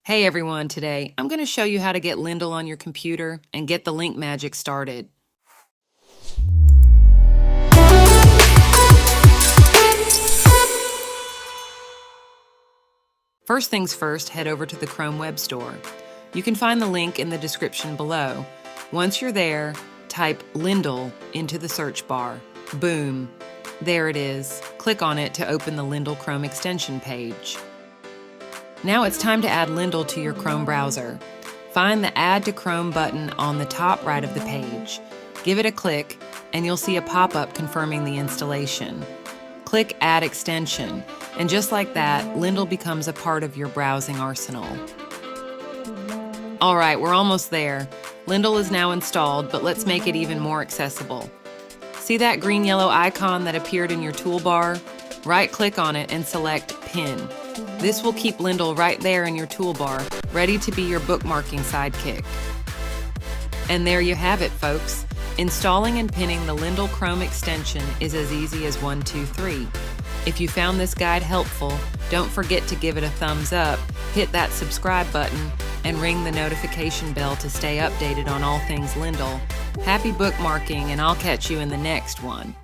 Hey everyone, today I'm going to show you how to get Lindle on your computer and get the link magic started. First things first, head over to the Chrome Web Store. You can find the link in the description below. Once you're there, type Lindle into the search bar. Boom! There it is. Click on it to open the Lindle Chrome extension page. Now it's time to add Lindle to your Chrome browser. Find the Add to Chrome button on the top right of the page. Give it a click, and you'll see a pop-up confirming the installation. Click Add Extension, and just like that, Lindle becomes a part of your browsing arsenal. Alright, we're almost there. Lindle is now installed, but let's make it even more accessible. See that green-yellow icon that appeared in your toolbar? Right-click on it and select Pin. This will keep Lindle right there in your toolbar, ready to be your bookmarking sidekick. And there you have it, folks. Installing and pinning the Lindle Chrome extension is as easy as 1, 2, 3. If you found this guide helpful, don't forget to give it a thumbs up, hit that subscribe button, and ring the notification bell to stay updated on all things Lindle. Happy bookmarking, and I'll catch you in the next one.